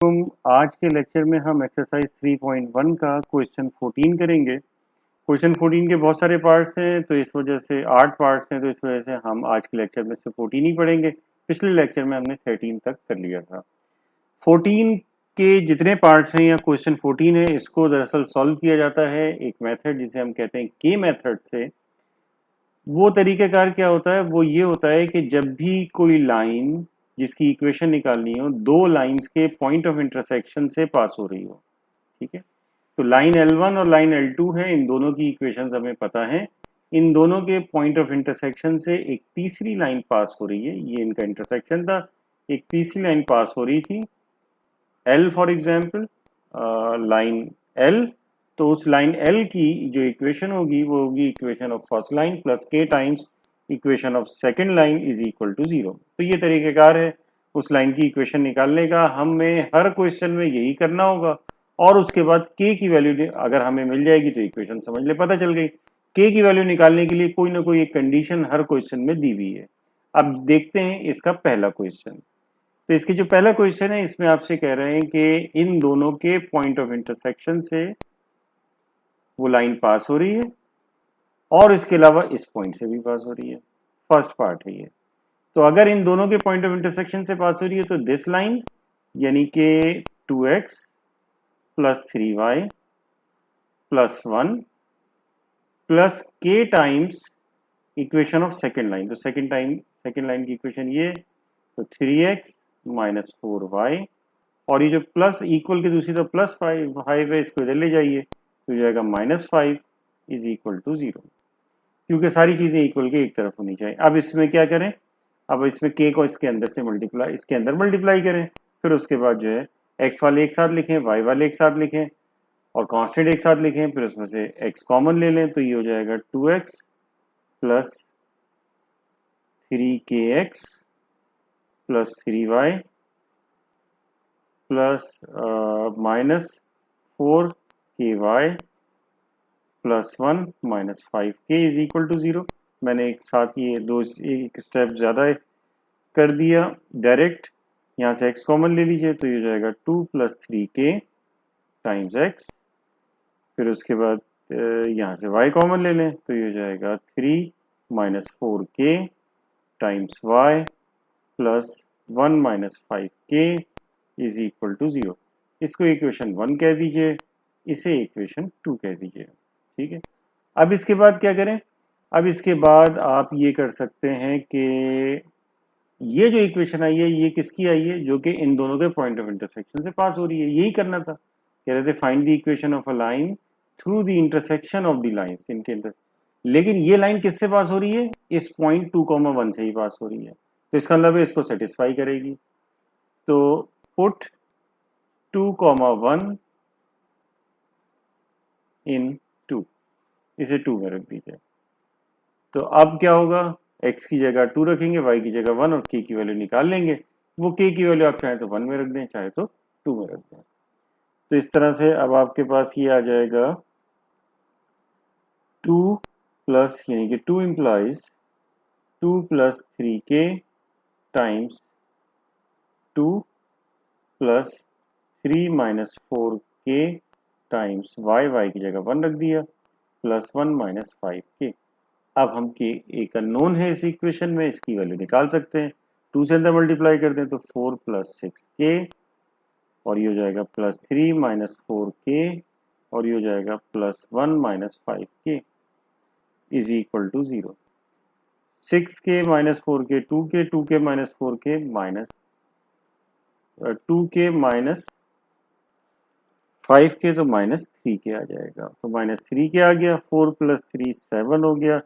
आज के लेक्चर में हम एक्सरसाइज 3.1 का क्वेश्चन 14 करेंगे। क्वेश्चन 14 के बहुत सारे पार्ट्स हैं, तो इस वजह से 8 पार्ट्स हैं, तो इस वजह से हम आज के लेक्चर में से 14 ही पढ़ेंगे। पिछले लेक्चर में हमने 13 तक कर लिया था। 14 के जितने पार्ट्स हैं या क्वेश्चन 14 है, इसको दरअसल सॉल्व किया जाता है एक मेथड जिसे हम कहते हैं के मेथड से। वो तरीकाकार क्या होता है, वो ये होता है कि जब भी कोई लाइन जिसकी इक्वेशन निकालनी हो, दो लाइंस के पॉइंट ऑफ इंटरसेक्शन से पास हो रही हो, ठीक है। तो लाइन L1 और लाइन L2 है, इन दोनों की इक्वेशंस हमें पता है। इन दोनों के पॉइंट ऑफ इंटरसेक्शन से एक तीसरी लाइन पास हो रही है, ये इनका इंटरसेक्शन था। एक तीसरी लाइन पास हो रही थी, L for example line L। तो उस लाइन L की जो इक्वेशन होगी वो होगी equation of first line plus k times equation of second line is equal to 0। तो ये तरीकेकार है उस लाइन की इक्वेशन निकालने का। हमें हर क्वेश्चन में यही करना होगा और उसके बाद k की वैल्यू अगर हमें मिल जाएगी तो इक्वेशन समझ ले पता चल गई। k की वैल्यू निकालने के लिए कोई ना कोई एक कंडीशन हर क्वेश्चन में दी हुई है। अब देखते हैं इसका पहला क्वेश्चन। तो इसकी जो पहला क्वेश्चन है, इसमें आपसे कह रहे हैं कि इन दोनों के पॉइंट ऑफ इंटरसेक्शन से वो लाइन पास हो रही है और इसके अलावा इस पॉइंट से भी पास हो रही है। फर्स्ट पार्ट है ये। तो अगर इन दोनों के पॉइंट ऑफ इंटरसेक्शन से पास हो रही है तो दिस लाइन यानी कि 2x plus 3y plus 1 plus k times equation of second line. तो सेकेंड लाइन की इक्वेशन ये, तो 3x माइनस 4y, और ये जो प्लस इक्वल की दूसरी तो प्लस 5 है, इसको इधर ले जाइए तो जाएगा -5 इज इक्वल टू 0, क्योंकि सारी चीजें इक्वल के एक तरफ होनी चाहिए। अब इसमें क्या करें, अब इसमें k को इसके अंदर से मल्टीप्लाई, इसके अंदर मल्टीप्लाई करें, फिर उसके बाद जो है x वाले एक साथ लिखें, y वाले एक साथ लिखें और कांस्टेंट एक साथ लिखें, फिर उसमें से x कॉमन ले लें तो ये हो जाएगा 2x plus 3kx plus 3y plus minus 4ky plus 1 minus 5k is equal to 0। मैंने एक साथ ये एक स्टेप ज्यादा कर दिया डायरेक्ट। यहाँ से x कॉमन ले लीजिए तो ये हो जाएगा 2 प्लस 3k टाइम्स x। फिर उसके बाद यहाँ से y कॉमन ले लें तो ये हो जाएगा 3 minus 4k times y plus 1 minus 5k is equal to 0। इसको इक्वेशन 1 कह दीजिए, इसे इक्वेशन 2 कह दीजिए, ठीक है। अब इसके बाद क्या करें, अब इसके बाद आप ये कर सकते हैं कि ये जो इक्वेशन आई है ये किसकी आई है, जो कि इन दोनों के पॉइंट ऑफ इंटरसेक्शन से पास हो रही है। यही करना था, कह रहे थे find the equation of a line through the intersection of the lines इनके अंदर। लेकिन ये लाइन किससे पास हो रही है, इस पॉइंट 2,1 से ही पास हो रही है, तो इसका मतलब है इसको सेटिस्फाई करेगी। तो पुट 2,1 इन 2, इसे 2 में रख दीजिए। तो अब क्या होगा, x की जगह 2 रखेंगे, y की जगह 1 और k की वैल्यू निकाल लेंगे। वो k की वैल्यू आप चाहे तो 1 में रख दें, चाहे तो 2 में रख दें। तो इस तरह से अब आपके पास ये आ जाएगा 2 प्लस, यानी कि 2 implies 2 plus 3k times 2 plus 3 minus 4k times y की जगह 1 रख दिया प्लस 1 माइनस 5k। अब हम के एक अननोन है इस इक्वेशन में, इसकी वैल्यू निकाल सकते हैं। 2 से अंदर मल्टीप्लाई कर दें तो 4 प्लस 6k, और ये हो जाएगा प्लस 3 माइनस 4k, और ये हो जाएगा plus 1 minus 5k is equal to 0। 6k minus 4k 2k, 2k minus 4k minus 2k minus 5k तो माइनस 3k आ जाएगा। तो माइनस 3k आ गया, 4 प्लस 3 7 हो गया,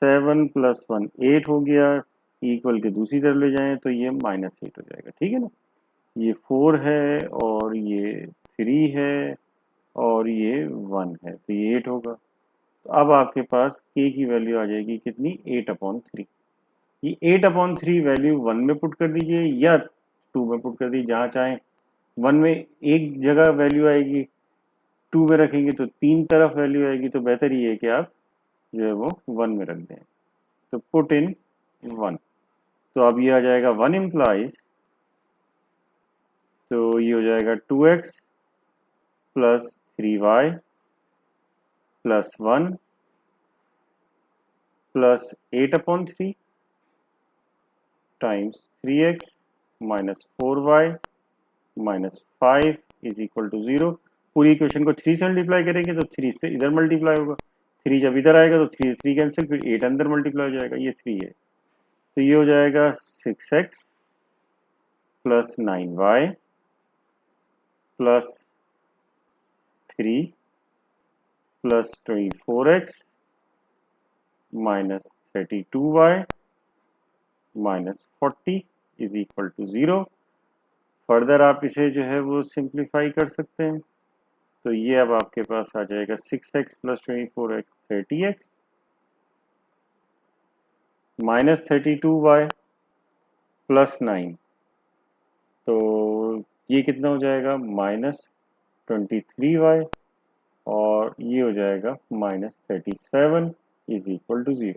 7 प्लस 1 8 हो गया, इक्वल के दूसरी तरफ ले जाएं तो ये माइनस 8 हो जाएगा, ठीक है ना। ये 4 है और ये 3 है और ये 1 है, तो ये 8 होगा। तो अब आपके पास k की वैल्यू आ जाएगी कितनी, 8/3। ये 8/3 वैल्यू 1 में पुट कर दीजिए या 2 में पुट कर दीजिए, जहाँ चाहें। 1 में एक जगह वैल्यू आएगी, 2 में रखेंगे तो 3 तरफ वैल्यू आएगी, तो बेहतर ये है कि आप जो है वो 1 में रख दें। तो पुट इन 1, तो अब ये आ जाएगा 1 इम्प्लाइज तो ये हो जाएगा 2x plus 3y plus 1 plus 8/3 times 3x minus 4y minus 5 is equal to 0। पूरी इक्वेशन को 3 से मल्टीप्लाई करेंगे तो 3 से इधर मल्टीप्लाई होगा, 3 जब इधर आएगा तो 3 3 कैंसिल, फिर 8 अंदर मल्टीप्लाई हो जाएगा, ये 3 है। तो ये हो जाएगा 6x plus 9y plus 3 plus 24x minus 32y minus 40 is equal to 0। Further आप इसे जो है वो सिंप्लीफाई कर सकते हैं, तो ये अब आपके पास आ जाएगा 6x plus 24x 30x minus 32y plus 9, तो ये कितना हो जाएगा माइनस 23y और ये हो जाएगा माइनस 37 इज इक्वल टू 0।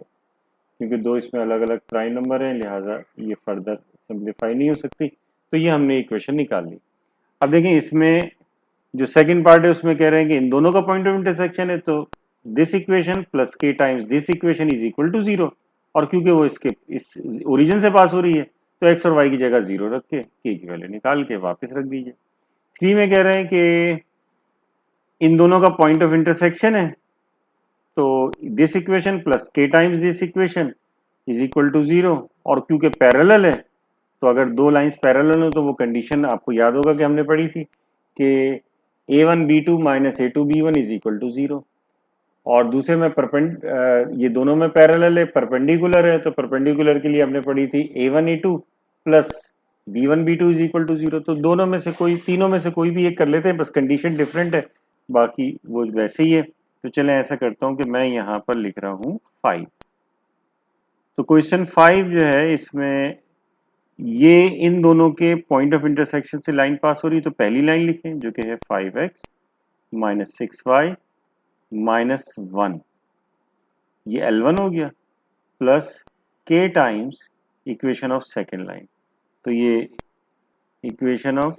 क्योंकि दो इसमें अलग अलग प्राइम नंबर हैं, लिहाजा ये फर्दर सिंप्लीफाई नहीं हो सकती, तो ये हमने इक्वेशन निकाल ली। अब देखें इसमें जो सेकंड पार्ट है उसमें कह रहे हैं कि इन दोनों का पॉइंट ऑफ इंटरसेक्शन है, तो this equation plus k times this equation is equal to 0, और क्योंकि वो इसके इस ओरिजिन से पास हो रही है तो एक्स और वाई की जगह 0 रख के के की वैल्यू निकाल के वापस रख दीजिए। 3 में कह रहे हैं कि इन दोनों का पॉइंट ऑफ इंटरसेक्शन है, तो this equation plus k times this equation is equal to 0, और क्योंकि पैरेलल है तो अगर दो लाइंस पैरेलल हो तो वो कंडीशन आपको याद होगा कि हमने पढ़ी थी कि a1 b2 minus a2 b1 is equal to 0, और दूसरे में ये दोनों में पैरेलल है, परपेंडिकुलर है, तो परपेंडिकुलर के लिए हमने पढ़ी थी a1 a2 plus b1 b2 is equal to 0। तो दोनों में से कोई, तीनों में से कोई भी एक कर लेते हैं, बस कंडीशन डिफरेंट है, बाकी वो वैसे ही है। तो चलें ऐसा करता हूं कि मैं यहां पर लिख रहा हूं 5। तो क्वेश्चन 5 जो है इसमें ये इन दोनों के पॉइंट ऑफ इंटरसेक्शन से लाइन पास हो रही है, तो पहली लाइन लिखें जो कि है 5x माइनस 6y माइनस 1, ये L1 हो गया, plus k times equation of second line, तो ये इक्वेशन ऑफ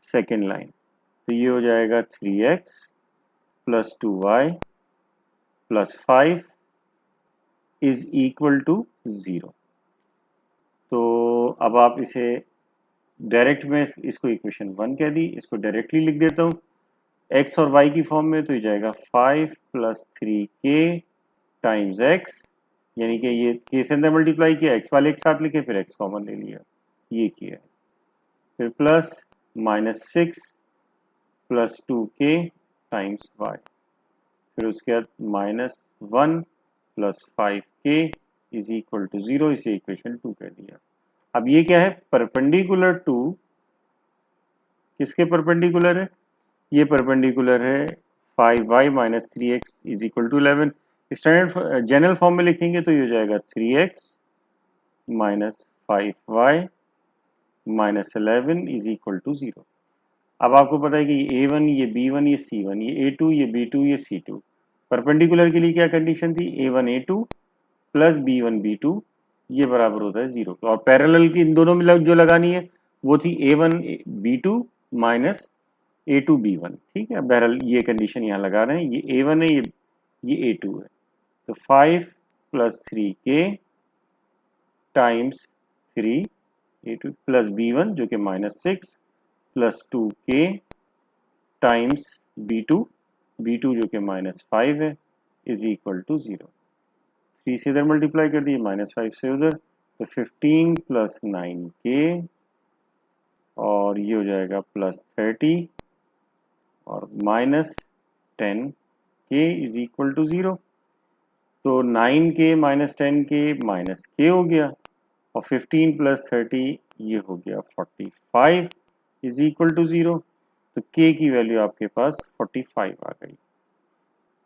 सेकेंड लाइन, तो ये हो जाएगा 3x plus 2y plus 5 is equal to 0। तो अब आप इसे डायरेक्ट में इसको इक्वेशन 1 कह दी, इसको डायरेक्टली लिख देता हूँ x और y की फॉर्म में, तो ये जाएगा 5 प्लस 3k टाइम्स x, यानी कि ये k से अंदर मल्टीप्लाई किया, x वाले एक साथ लिखे, फिर x कॉमन ले लिया, ये किया, फिर plus minus 6 plus 2k times y, फिर उसके बाद minus 1 plus 5k is equal to 0, इसे इक्वेशन 2 कह दिया। अब ये क्या है, परपेंडिकुलर टू किसके परपेंडिकुलर है, ये परपेंडिकुलर है 5y minus 3x is equal to 11। Standard general form में लिखेंगे तो ये हो जाएगा 3x minus 5y minus 11 is equal to 0। अब आपको पता है कि ये a1 ये b1 ये c1 ये a2 ये b2 ये c2, परपेंडिकुलर के लिए क्या कंडीशन थी, a1 a2 plus b1 b2 ये बराबर होता है 0, और पैरेलल की इन दोनों में जो लगानी है वो थी a1 b2 minus a2 b1, ठीक है। बहरहाल ये कंडीशन यहाँ लगा रहे हैं, ये a1 है, ये a2 है, तो 5 plus 3k times 3 a2 plus b1 जो कि minus 6 plus 2k times b2 जो कि माइनस 5 है इज इक्वल टू 0। 3 से इधर मल्टीप्लाई कर दिए, माइनस 5 से उधर, तो 15 प्लस 9k और ये हो जाएगा प्लस 30 और minus 10k is equal to 0। तो 9k minus 10k minus k हो गया, और 15 प्लस 30 ये हो गया 45 इज इक्वल टू 0। तो k की वैल्यू आपके पास 45 आ गई।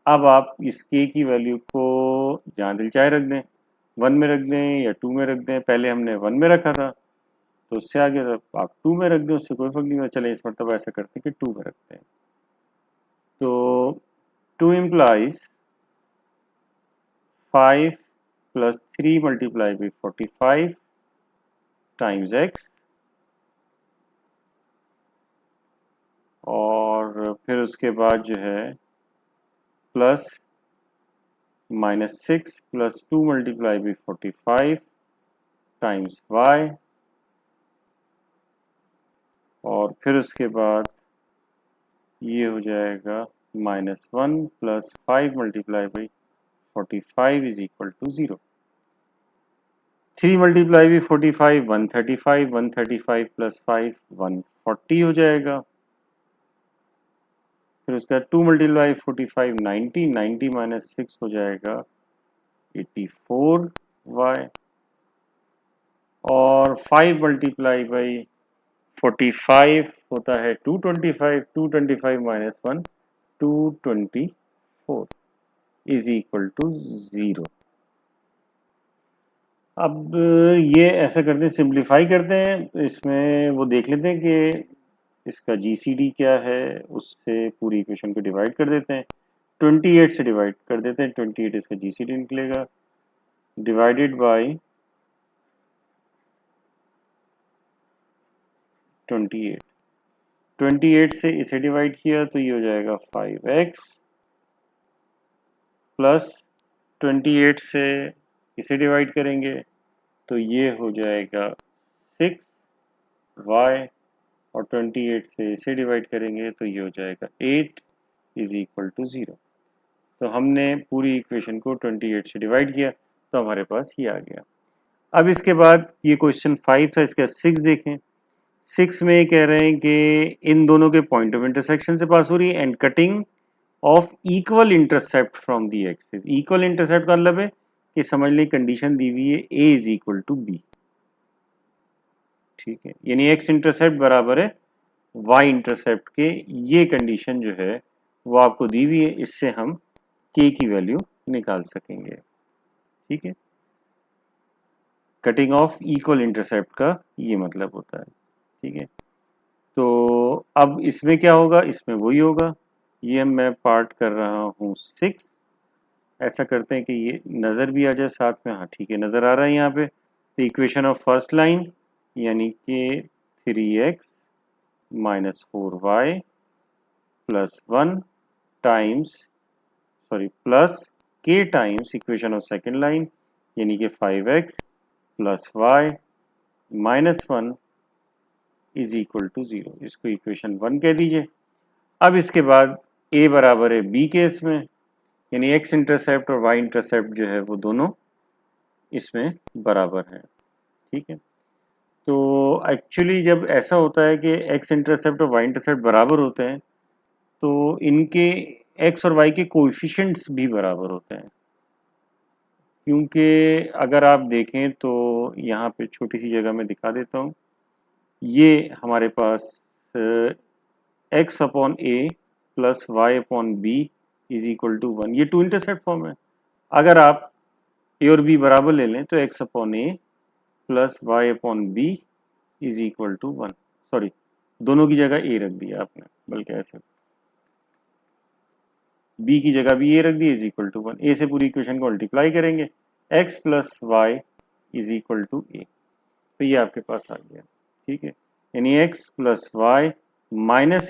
अब आप इस k की वैल्यू को जहाँ दिल चाहे रख दें, 1 में रख दें या 2 में रख दें, पहले हमने 1 में रखा था तो उससे आगे तो आप 2 में रख दें, उससे कोई फर्क नहीं होता। चले इस मरतबा ऐसा करते हैं कि 2 में रखते हैं, तो 2 implies 5 plus 3 multiplied by 45 times x फिर उसके बाद जो है प्लस -6 + 2 × 45 टाइम्स y, और फिर उसके बाद ये हो जाएगा -1 + 5 × 45 = 0। 3 × 45 135, 135 + 5 140 हो जाएगा। फिर उसका 2 × 45 90, 90 - 6 हो जाएगा 84y, और 5 × 45 होता है 225, 225 - 1 224 = 0। अब ये ऐसा करते हैं, सिंप्लीफाई करते हैं, तो इसमें वो देख लेते हैं कि इसका जीसीडी क्या है, उससे पूरी इक्वेशन को डिवाइड कर देते हैं। 28 से डिवाइड कर देते हैं, 28 इसका जीसीडी निकलेगा, डिवाइडेड बाय 28। 28 से इसे डिवाइड किया तो ये हो जाएगा 5x, प्लस 28 से इसे डिवाइड करेंगे तो ये हो जाएगा 6y, और 28 से इसे डिवाइड करेंगे तो ये हो जाएगा 8 = 0। तो हमने पूरी इक्वेशन को 28 से डिवाइड किया तो हमारे पास ये आ गया। अब इसके बाद ये क्वेश्चन 5 था, इसका 6 देखें। 6 में कह रहे हैं कि इन दोनों के पॉइंट ऑफ इंटरसेक्शन से पास हो रही है and cutting of equal intercept from the axis. Equal intercept का मतलब है कि समझ लें कंडीशन दी हुई है a = b, ठीक है, यानी x इंटरसेप्ट बराबर है y इंटरसेप्ट के, ये कंडीशन जो है वो आपको दी हुई है, इससे हम k की वैल्यू निकाल सकेंगे, ठीक है। कटिंग ऑफ इक्वल इंटरसेप्ट का ये मतलब होता है, ठीक है। तो अब इसमें क्या होगा, इसमें वही होगा, ये मैं पार्ट कर रहा हूँ 6। ऐसा करते हैं कि ये नज़र भी आ जाए साथ में, हाँ ठीक है, नज़र आ रहा है यहाँ पे। तो इक्वेशन ऑफ फर्स्ट लाइन यानी कि 3x - 4y + 1 times plus k times equation of second line यानी कि 5x + y - 1 = 0। इसको इक्वेशन 1 कह दीजिए। अब इसके बाद a बराबर है b केस में, यानी x इंटरसेप्ट और y इंटरसेप्ट जो है वो दोनों इसमें बराबर है, ठीक है। तो एक्चुअली जब ऐसा होता है कि x इंटरसेप्ट और y इंटरसेप्ट बराबर होते हैं तो इनके x और y के कोएफिशिएंट्स भी बराबर होते हैं, क्योंकि अगर आप देखें तो यहाँ पे छोटी सी जगह में दिखा देता हूँ, ये हमारे पास x/a + y/b = 1, ये 2 इंटरसेप्ट फॉर्म है। अगर आप a और b बराबर ले लें तो x/a + y/b = 1, सॉरी दोनों की जगह a रख दिया आपने, बल्कि ऐसे b की जगह भी a रख दी = 1। a से पूरी इक्वेशन को मल्टीप्लाई करेंगे, x + y = a, तो ये आपके पास आ गया, ठीक है। यानी x + y - a =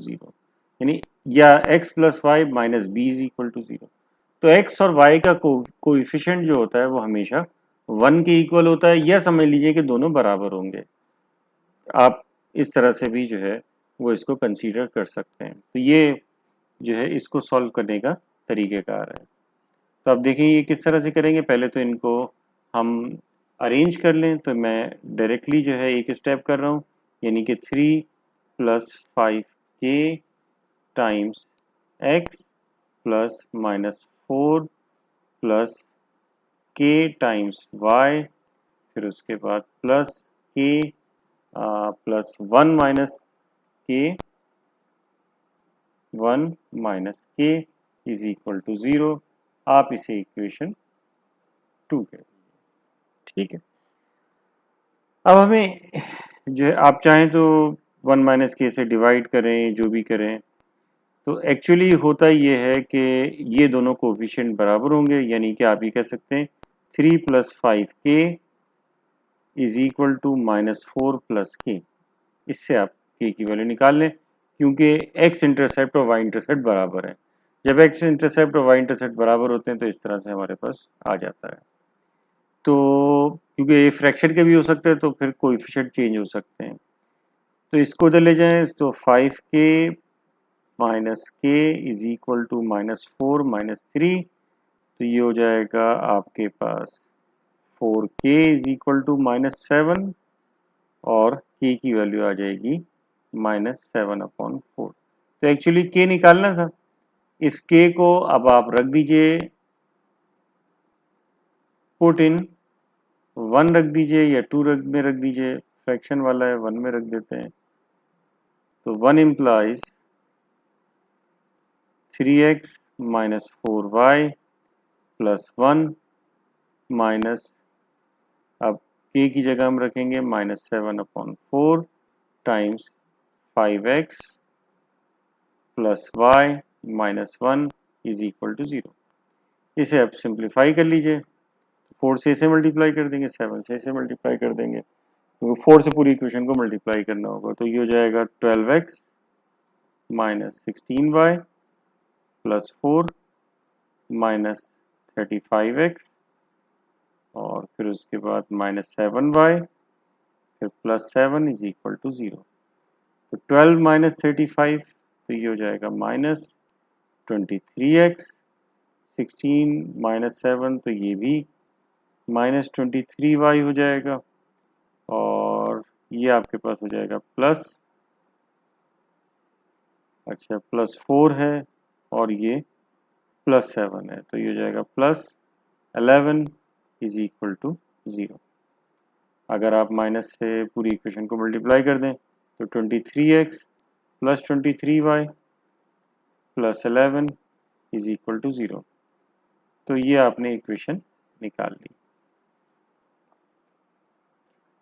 0, यानी या x + y - b = 0। तो x और y का कोएफिशिएंट जो होता है वो हमेशा 1 के इक्वल होता है, या समझ लीजिए कि दोनों बराबर होंगे। आप इस तरह से भी जो है वो इसको कंसीडर कर सकते हैं। तो ये जो है इसको सॉल्व करने का तरीक़ेकार है। तो अब देखिए ये किस तरह से करेंगे। पहले तो इनको हम अरेंज कर लें, तो मैं डायरेक्टली जो है एक स्टेप कर रहा हूँ, यानी कि 3 + 5k times x + -4 + k times y, फिर उसके बाद प्लस k + 1 - k = 0। आप इसे इक्वेशन 2 कह दीजिए, ठीक है। अब हमें जो है आप चाहें तो 1 - k से डिवाइड करें, जो भी करें। तो एक्चुअली होता ये है कि ये दोनों कोएफिशिएंट बराबर होंगे, यानी कि आप ये कह सकते हैं 3 + 5k = -4 + k। इससे आप k की वैल्यू निकाल लें। क्योंकि एक्स इंटरसेप्ट और वाई इंटरसेप्ट बराबर है। जब एक्स इंटरसेप्ट और वाई इंटरसेप्ट बराबर होते हैं तो इस तरह से हमारे पास आ जाता है। तो क्योंकि ये फ्रैक्शन के भी हो सकते हैं तो फिर कोएफिशिएंट चेंज हो सकते हैं। तो इसको उधर ले जाएं तो 5k माइनस के इज इक्वल टू -4 -3, तो ये हो जाएगा आपके पास 4k इज इक्वल टू -7 और k की वैल्यू आ जाएगी -7/4। तो एक्चुअली k निकालना था, इस k को अब आप रख दीजिए, पुट इन 1 रख दीजिए या 2 में रख दीजिए, फ्रैक्शन वाला है 1 में रख देते हैं। तो 1 implies 3x minus 4y plus 1 minus, अब k की जगह हम रखेंगे -7/4 times 5x plus y minus 1 is equal to 0। इसे आप सिंप्लीफाई कर लीजिए, 4 से इसे मल्टीप्लाई कर देंगे, 7 से इसे मल्टीप्लाई कर देंगे, क्योंकि 4 से पूरी इक्वेशन को मल्टीप्लाई करना होगा। तो ये हो जाएगा 12x minus 16y plus 4 minus 35x और फिर उसके बाद -7y फिर प्लस 7 इज इक्वल टू 0। तो 12 माइनस 35, तो ये हो जाएगा -23x, 16 माइनस 7 तो ये भी -23y हो जाएगा और ये आपके पास हो जाएगा प्लस, अच्छा प्लस 4 है और ये प्लस 7 है, तो ये हो जाएगा प्लस 11 इज इक्वल टू 0। अगर आप माइनस से पूरी इक्वेशन को मल्टीप्लाई कर दें तो 23x plus 23y plus 11 is equal to 0। तो ये आपने इक्वेशन निकाल ली।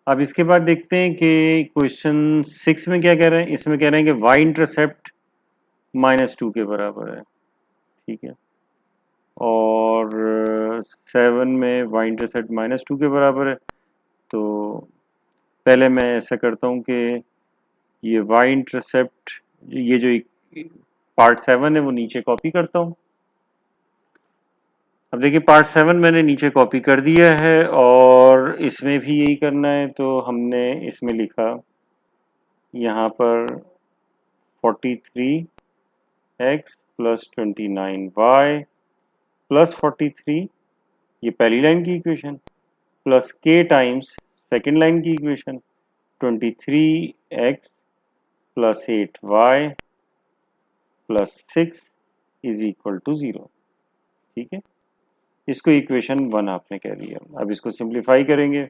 अब इसके बाद देखते हैं कि क्वेश्चन 6 में क्या कह रहे हैं। इसमें कह रहे हैं कि y इंटरसेप्ट -2 के बराबर है, ठीक है, और 7 में y इंटरसेप्ट -2 के बराबर है। तो पहले मैं ऐसा करता हूँ कि ये y इंटरसेप्ट, ये जो पार्ट 7 है वो नीचे कॉपी करता हूँ। अब देखिए पार्ट 7 मैंने नीचे कॉपी कर दिया है और इसमें भी यही करना है। तो हमने इसमें लिखा यहाँ पर 43x प्लस 29y प्लस 43, ये पहली लाइन की equation, plus k times second line की equation 23x plus 8y plus 6 is equal to 0, ठीक है। इसको इक्वेशन 1 आपने कह दिया। अब इसको सिंप्लीफाई करेंगे,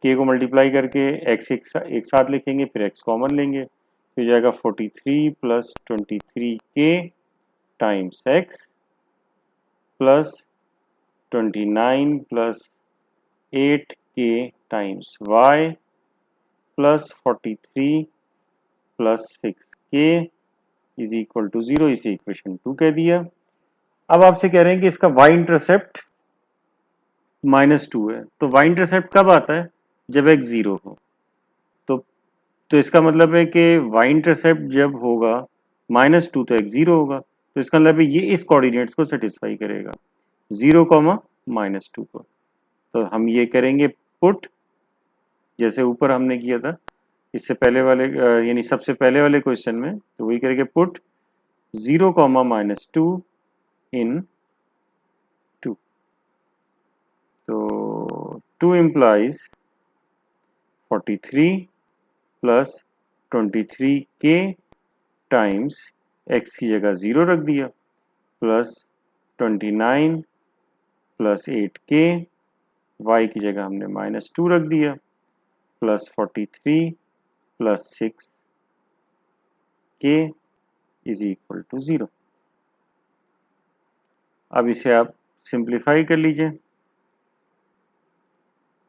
k को मल्टीप्लाई करके x एक साथ लिखेंगे, फिर x कॉमन लेंगे, तो जाएगा 43 plus 23k times x plus 29 plus 8k times y plus 43 plus 6k is equal to 0। इसे इक्वेशन 2 कह दिया। अब आपसे कह रहे हैं कि इसका y इंटरसेप्ट -2 है, तो y इंटरसेप्ट कब आता है, जब x 0 हो। तो तो इसका मतलब है कि y इंटरसेप्ट जब होगा -2 तो x 0 होगा, तो इसका मतलब है ये इस कोऑर्डिनेट्स को सेटिस्फाई करेगा, 0, -2 को। तो हम ये करेंगे पुट, जैसे ऊपर हमने किया था इससे पहले वाले यानी सबसे पहले वाले क्वेश्चन में, तो वही करेंगे पुट 0, -2 इन 2। तो 2 implies 43 plus 23k times x की जगह 0 रख दिया प्लस 29 प्लस 8k, y की जगह हमने -2 रख दिया plus 43 plus 6k is equal to 0। अब इसे आप सिंप्लीफाई कर लीजिए,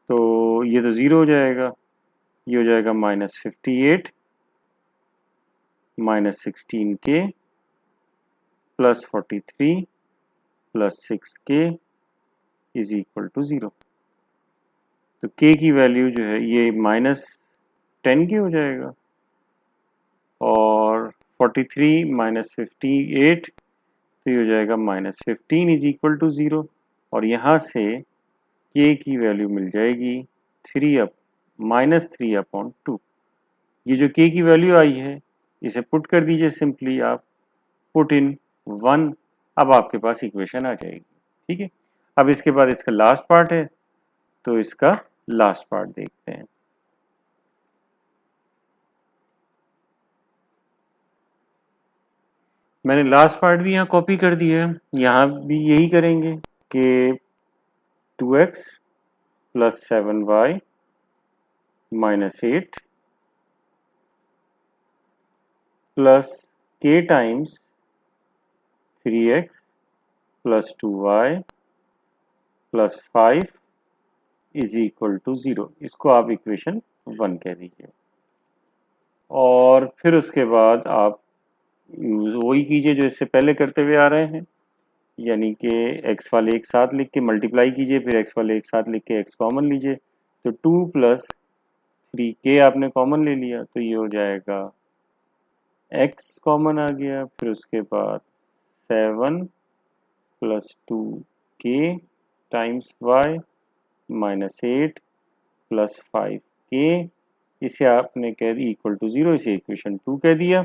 तो ये तो 0 हो जाएगा, ये हो जाएगा -58 -16k plus 43 plus 6k is equal to 0। तो k की वैल्यू जो है ये -10k हो जाएगा और 43 माइनस 58, तो ये हो जाएगा माइनस 15 इज इक्वल टू 0। और यहाँ से k की वैल्यू मिल जाएगी 3/2। ये जो k की वैल्यू आई है इसे पुट कर दीजिए सिंपली आप, पुट इन 1। अब आपके पास इक्वेशन आ जाएगी। ठीक है, अब इसके बाद इसका लास्ट पार्ट है, तो इसका लास्ट पार्ट देखते हैं। मैंने लास्ट पार्ट भी यहाँ कॉपी कर दिया है, यहाँ भी यही करेंगे कि 2x plus 7y minus 8 plus k times 3x plus 2y plus 5 is equal to 0। इसको आप इक्वेशन 1 कह दीजिए। और फिर उसके बाद आप वही कीजिए जो इससे पहले करते हुए आ रहे हैं, यानी कि x वाले एक साथ लिख के मल्टीप्लाई कीजिए, फिर x वाले एक साथ लिख के x कॉमन लीजिए। तो 2 प्लस 3k आपने कॉमन ले लिया, तो ये हो जाएगा x कॉमन आ गया। फिर उसके बाद 7 plus 2k times y minus 8 plus 5k, इसे आपने कह दी इक्वल टू 0, इसे इक्वेशन 2 कह दिया।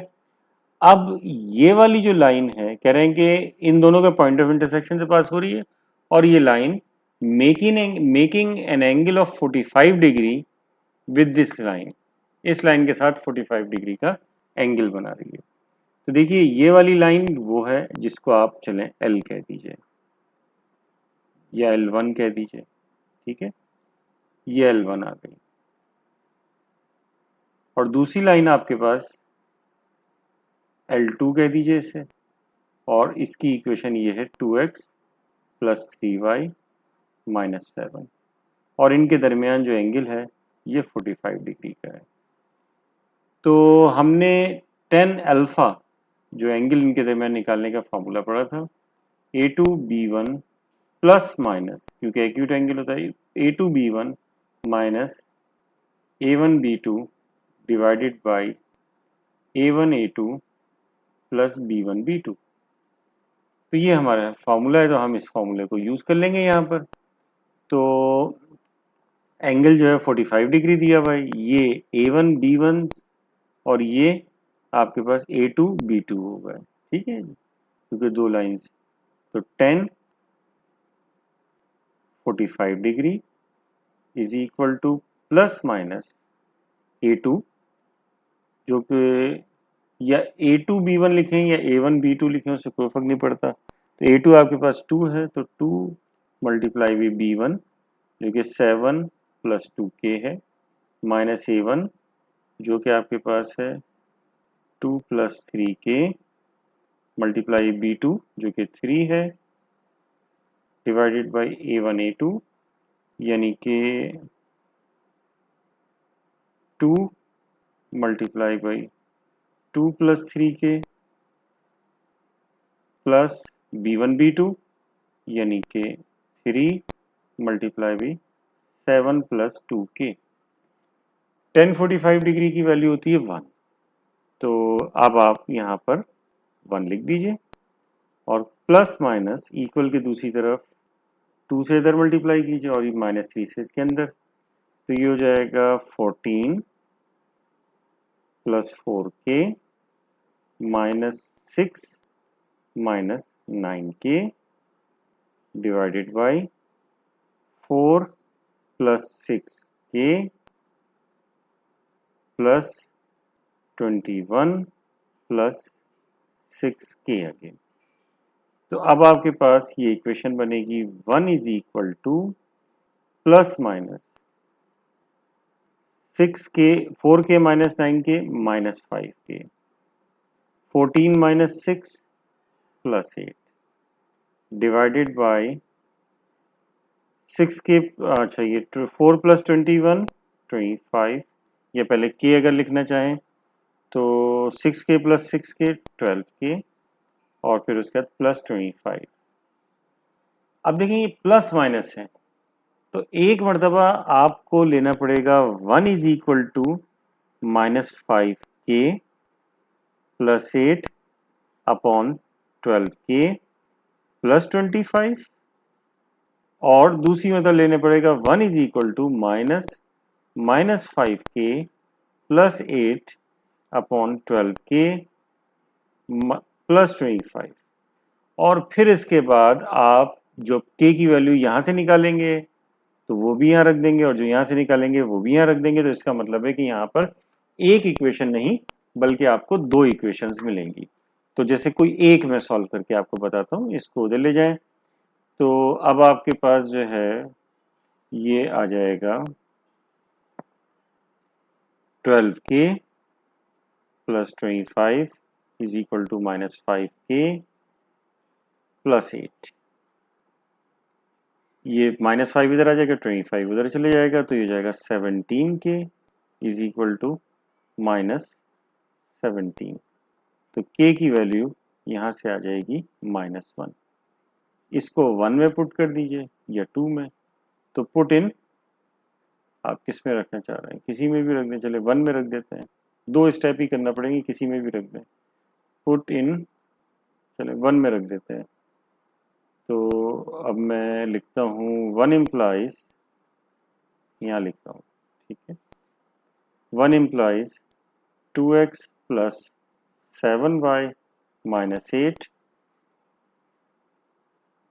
अब ये वाली जो लाइन है, कह रहे हैं कि इन दोनों का पॉइंट ऑफ इंटरसेक्शन से पास हो रही है, और ये line making an angle of 45 degree with this line, इस लाइन के साथ 45 डिग्री का एंगल बना रही है। तो देखिए ये वाली लाइन वो है जिसको आप चलें L कह दीजिए या L1 कह दीजिए। ठीक है, ये L1 आ गई। और दूसरी लाइन आपके पास L2 कह दीजिए इसे, और इसकी इक्वेशन ये है 2x प्लस 3y माइनस 7, और इनके दरमियान जो एंगल है ये 45 डिग्री का है। तो हमने tan अल्फा जो एंगल इनके दरमियान निकालने का फॉर्मूला पढ़ा था, A2B1 प्लस माइनस, क्योंकि एक्यूट एंगल होता है, A2B1 minus A1B2 divided by A1A2 plus B1B2। तो ये हमारा फॉर्मूला है, तो हम इस फॉर्मूले को यूज कर लेंगे यहाँ पर। तो एंगल जो है 45 डिग्री दिया हुआ है, ये A1B1 और ये आपके पास A2B2 होगा। ठीक है, क्योंकि दो लाइंस, तो tan 45 degree is equal two plus minus A2, जो कि या A2B1 लिखें या A1B2 लिखें, उससे कोई फर्क नहीं पड़ता। तो A2 आपके पास 2 है, तो 2 मल्टीप्लाई बाई B1 जो कि 7 प्लस 2k है, माइनस A1 जो कि आपके पास है 2 प्लस 3k मल्टीप्लाई B2 जो कि 3 है, डिवाइडेड बाई A1A2 यानी कि 2 multiply by 2 plus 3k plus B1B2 यानी कि 3 multiply by 7 plus 2k। tan 45 degree की वैल्यू होती है 1, तो अब आप यहाँ पर 1 लिख दीजिए, और प्लस माइनस इक्वल के दूसरी तरफ 2 से इधर मल्टीप्लाई कीजिए, और ये माइनस 3 से इसके अंदर, तो ये हो जाएगा 14 plus 4k minus 6 minus 9k divided by 4 plus 6k plus 21 plus 6k again. तो अब आपके पास ये इक्वेशन बनेगी 1 is equal two plus minus 6k 4k minus 9k minus 5k, 14 minus 6 plus 8 divided by 6k, अच्छा ये 4 प्लस 21 25, या पहले k अगर लिखना चाहें तो 6k प्लस 6k 12k, और फिर उसके बाद प्लस 25। अब देखिए ये प्लस माइनस है, तो एक मरतबा आपको लेना पड़ेगा 1 is equal to minus 5k plus 8 upon 12k plus 25, और दूसरी मेथड लेने पड़ेगा 1 is equal to minus 5k plus 8 upon 12k plus 25। और फिर इसके बाद आप जो k की वैल्यू यहाँ से निकालेंगे तो वो भी यहाँ रख देंगे, और जो यहाँ से निकालेंगे वो भी यहाँ रख देंगे। तो इसका मतलब है कि यहाँ पर एक इक्वेशन नहीं बल्कि आपको दो इक्वेशंस मिलेंगी। तो जैसे कोई एक मैं सॉल्व करके आपको बताता हूँ, इसको उधर ले जाएं। तो अब आपके पास जो है ये आ जाएगा 12k plus 25 is equal to minus 5k plus 8। ये माइनस 5 इधर आ जाएगा, 25 उधर चले जाएगा, तो ये जाएगा 17k is equal to minus 17। तो k की वैल्यू यहाँ से आ जाएगी -1। इसको 1 में पुट कर दीजिए या 2 में। तो पुट इन आप किस में रखना चाह रहे हैं, किसी में भी रख दें, चले 1 में रख देते हैं। दो स्टेप ही करना पड़ेंगे, किसी में भी रख दें। पुट इन, चले 1 में रख देते हैं। तो अब मैं लिखता हूँ 1 इम्प्लाइज, यहाँ लिखता हूँ, ठीक है। 1 implies 2x plus 7y minus 8,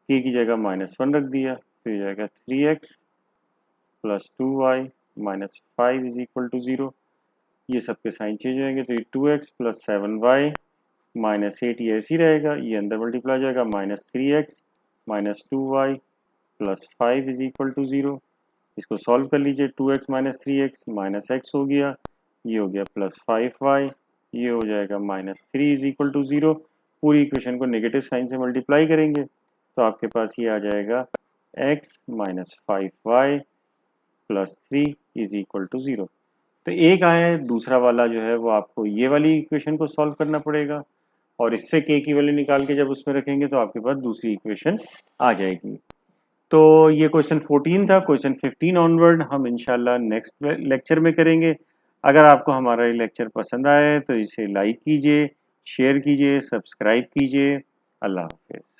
k की जगह -1 रख दिया, तो ये जाएगा 3x plus 2y minus 5 is equal to 0। ये सबके साइन चेंज हो जाएंगे, तो ये 2x प्लस 7y माइनस 8 ये ऐसे ही रहेगा, ये अंदर मल्टीप्लाई हो जाएगा, minus 3x minus 2y plus 5 is equal to 0। इसको सॉल्व कर लीजिए, 2x minus 3x minus x हो गया, ये हो गया प्लस 5y, ये हो जाएगा माइनस 3 इज इक्वल टू 0। पूरी इक्वेशन को नेगेटिव साइन से मल्टीप्लाई करेंगे तो आपके पास ये आ जाएगा x minus 5y plus 3 is equal to 0। तो एक आया है, दूसरा वाला जो है वो आपको ये वाली इक्वेशन को सॉल्व करना पड़ेगा, और इससे k की वैल्यू निकाल के जब उसमें रखेंगे तो आपके पास दूसरी इक्वेशन आ जाएगी। तो ये क्वेश्चन 14 था। क्वेश्चन 15 ऑनवर्ड हम इंशाल्लाह नेक्स्ट लेक्चर में करेंगे। अगर आपको हमारा ये लेक्चर पसंद आए तो इसे लाइक कीजिए, शेयर कीजिए, सब्सक्राइब कीजिए। अल्लाह हाफिज़।